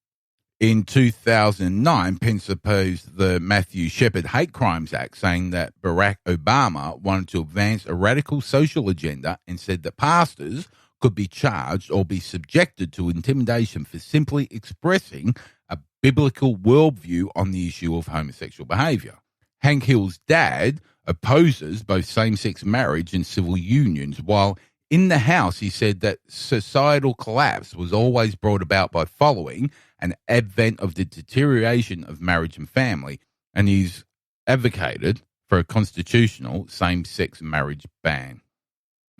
In 2009, Pence opposed the Matthew Shepard Hate Crimes Act, saying that Barack Obama wanted to advance a radical social agenda and said that pastors could be charged or be subjected to intimidation for simply expressing a biblical worldview on the issue of homosexual behavior. Hank Hill's dad opposes both same-sex marriage and civil unions, while in the House he said that societal collapse was always brought about by following an advent of the deterioration of marriage and family, and he's advocated for a constitutional same-sex marriage ban.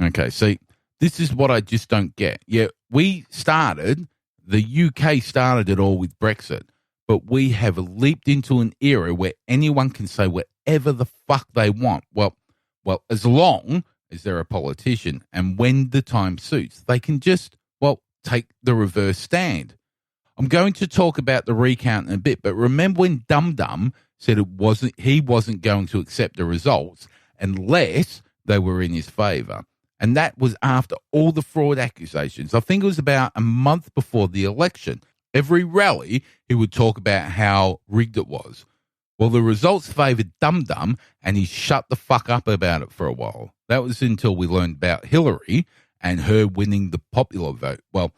Okay, see, this is what I just don't get. Yeah, the UK started it all with Brexit, but we have leaped into an era where anyone can say whatever the fuck they want. Well, as long as they're a politician, and when the time suits, they can just, take the reverse stand. I'm going to talk about the recount in a bit, but remember when Dum Dum said he wasn't going to accept the results unless they were in his favour. And that was after all the fraud accusations. I think it was about a month before the election. Every rally, he would talk about how rigged it was. Well, the results favoured Dum Dum, and he shut the fuck up about it for a while. That was until we learned about Hillary and her winning the popular vote. Well,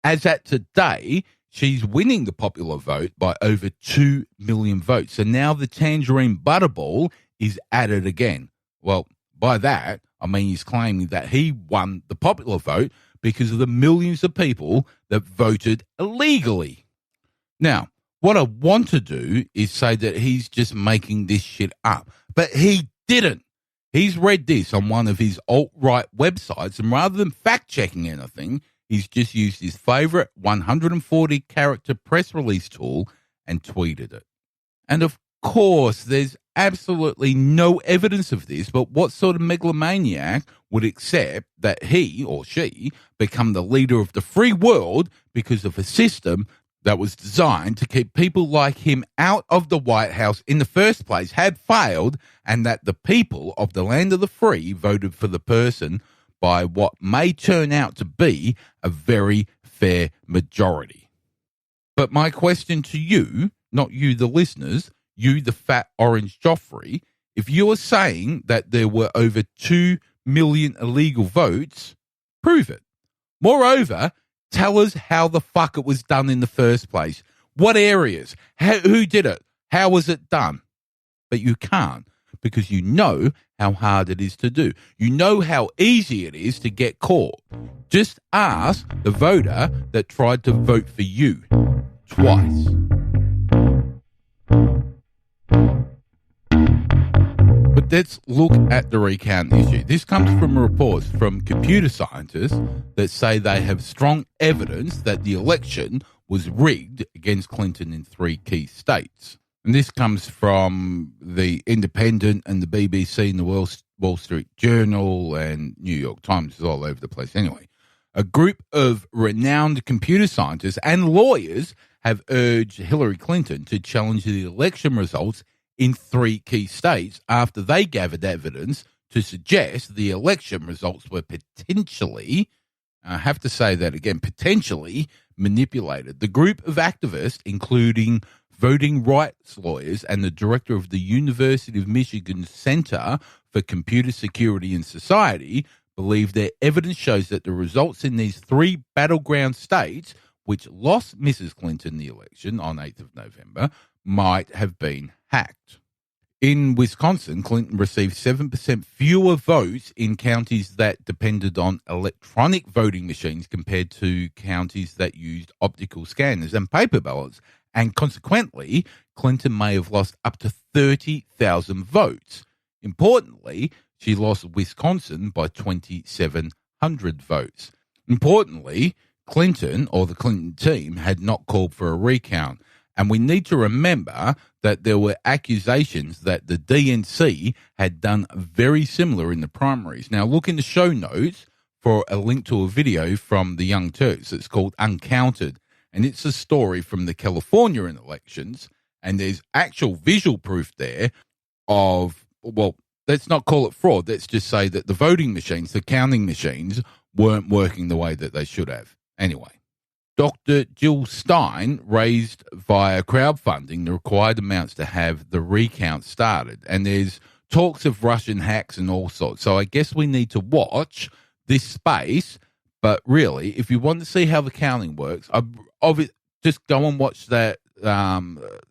as at today, she's winning the popular vote by over 2 million votes. And now the Tangerine Butterball is at it again. Well, by that, I mean he's claiming that he won the popular vote because of the millions of people that voted illegally. Now, what I want to do is say that he's just making this shit up. But he didn't. He's read this on one of his alt-right websites, and rather than fact-checking anything, he's just used his favourite 140-character press release tool and tweeted it. And of course, there's absolutely no evidence of this, but what sort of megalomaniac would accept that he or she become the leader of the free world because of a system that was designed to keep people like him out of the White House in the first place had failed, and that the people of the land of the free voted for the person by what may turn out to be a very fair majority. But my question to you, not you the listeners, you the fat orange Joffrey, if you're saying that there were over 2 million illegal votes, prove it. Moreover, tell us how the fuck it was done in the first place. What areas? Who did it? How was it done? But you can't, because you know how hard it is to do. You know how easy it is to get caught. Just ask the voter that tried to vote for you twice. But let's look at the recount issue. This comes from reports from computer scientists that say they have strong evidence that the election was rigged against Clinton in 3 key states. And this comes from the Independent and the BBC and the Wall Street Journal and New York Times, is all over the place anyway. A group of renowned computer scientists and lawyers have urged Hillary Clinton to challenge the election results in 3 key states after they gathered evidence to suggest the election results were potentially, I have to say that again, potentially manipulated. The group of activists, including voting rights lawyers and the director of the University of Michigan Center for Computer Security and Society, believe their evidence shows that the results in these 3 battleground states, which lost Mrs. Clinton the election on 8th of November, might have been hacked. In Wisconsin, Clinton received 7% fewer votes in counties that depended on electronic voting machines compared to counties that used optical scanners and paper ballots. And consequently, Clinton may have lost up to 30,000 votes. Importantly, she lost Wisconsin by 2,700 votes. Importantly, Clinton, or the Clinton team, had not called for a recount. And we need to remember that there were accusations that the DNC had done very similar in the primaries. Now, look in the show notes for a link to a video from the Young Turks. It's called Uncounted, and it's a story from the California elections, and there's actual visual proof there of, well, let's not call it fraud. Let's just say that the voting machines, the counting machines, weren't working the way that they should have. Anyway. Dr. Jill Stein raised via crowdfunding the required amounts to have the recount started. And there's talks of Russian hacks and all sorts. So I guess we need to watch this space. But really, if you want to see how the counting works, just go and watch that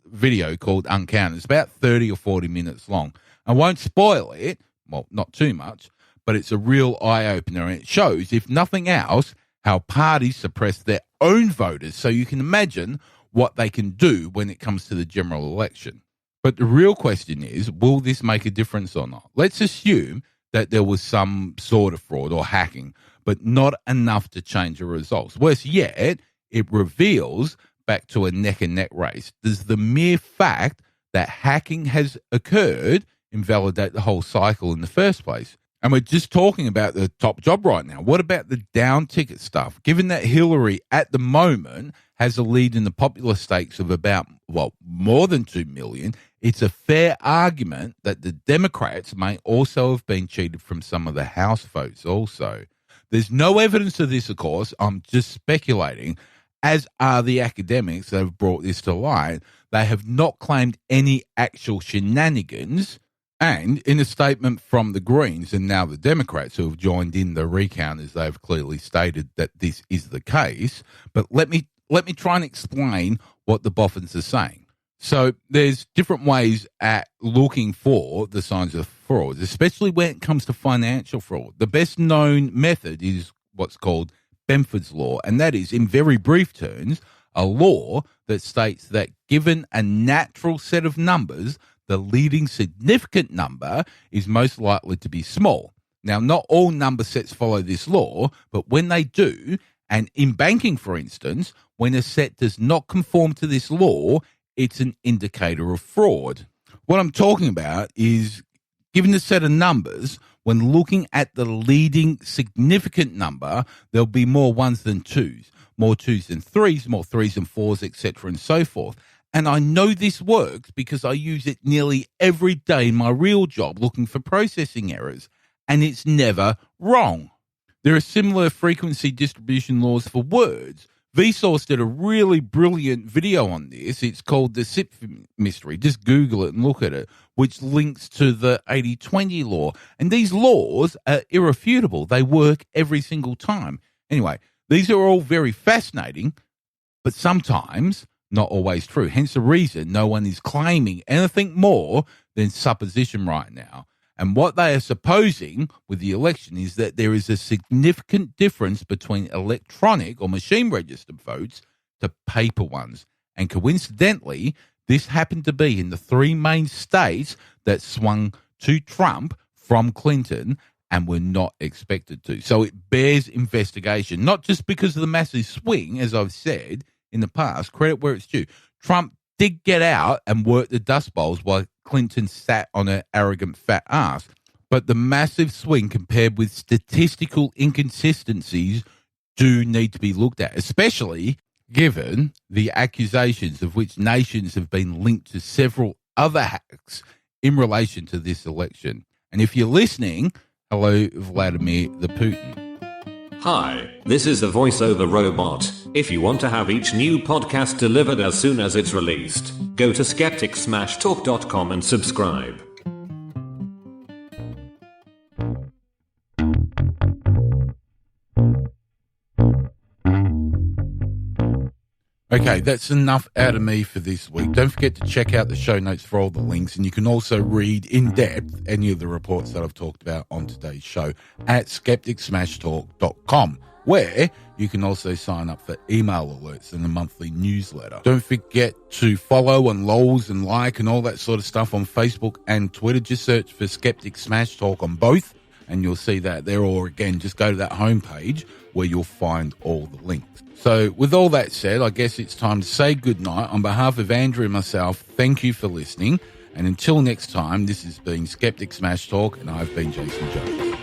video called Uncounted. It's about 30 or 40 minutes long. I won't spoil it. Well, not too much. But it's a real eye-opener. And it shows, if nothing else, how parties suppress their own voters, so you can imagine what they can do when it comes to the general election. But the real question is, will this make a difference or not? Let's assume that there was some sort of fraud or hacking, but not enough to change the results. Worse yet, it reveals back to a neck-and-neck race. Does the mere fact that hacking has occurred invalidate the whole cycle in the first place? And we're just talking about the top job right now. What about the down ticket stuff? Given that Hillary at the moment has a lead in the popular stakes of about, well, more than 2 million, it's a fair argument that the Democrats may also have been cheated from some of the House votes also. There's no evidence of this, of course. I'm just speculating, as are the academics that have brought this to light. They have not claimed any actual shenanigans. And in a statement from the Greens and now the Democrats who have joined in the recount, as they've clearly stated that this is the case. But let me try and explain what the boffins are saying. So there's different ways at looking for the signs of fraud, especially when it comes to financial fraud. The best known method is what's called Benford's Law, and that is, in very brief terms, a law that states that given a natural set of numbers, the leading significant number is most likely to be small. Now, not all number sets follow this law, but when they do, and in banking, for instance, when a set does not conform to this law, it's an indicator of fraud. What I'm talking about is, given the set of numbers, when looking at the leading significant number, there'll be more ones than twos, more twos than threes, more threes than fours, etc., and so forth. And I know this works because I use it nearly every day in my real job looking for processing errors, and it's never wrong. There are similar frequency distribution laws for words. Vsauce did a really brilliant video on this. It's called the SIP mystery. Just Google it and look at it, which links to the 80-20 law. And these laws are irrefutable. They work every single time. Anyway, these are all very fascinating, but sometimes not always true. Hence the reason no one is claiming anything more than supposition right now. And what they are supposing with the election is that there is a significant difference between electronic or machine registered votes to paper ones. And coincidentally, this happened to be in the 3 main states that swung to Trump from Clinton and were not expected to. So it bears investigation, not just because of the massive swing, as I've said in the past, credit where it's due. Trump did get out and work the dust bowls while Clinton sat on her arrogant fat ass. But the massive swing compared with statistical inconsistencies do need to be looked at, especially given the accusations of which nations have been linked to several other hacks in relation to this election. And if you're listening, hello, Vladimir the Putin. Hi, this is the voiceover robot. If you want to have each new podcast delivered as soon as it's released, go to skepticsmashtalk.com and subscribe. Okay, that's enough out of me for this week. Don't forget to check out the show notes for all the links, and you can also read in depth any of the reports that I've talked about on today's show at skepticsmashtalk.com, where you can also sign up for email alerts and the monthly newsletter. Don't forget to follow and lols and like and all that sort of stuff on Facebook and Twitter. Just search for Skeptic Smash Talk on both, and you'll see that there. Or again, just go to that homepage where you'll find all the links. So with all that said, I guess it's time to say goodnight. On behalf of Andrew and myself, thank you for listening. And until next time, this has been Skeptic Smash Talk, and I've been Jason Jones.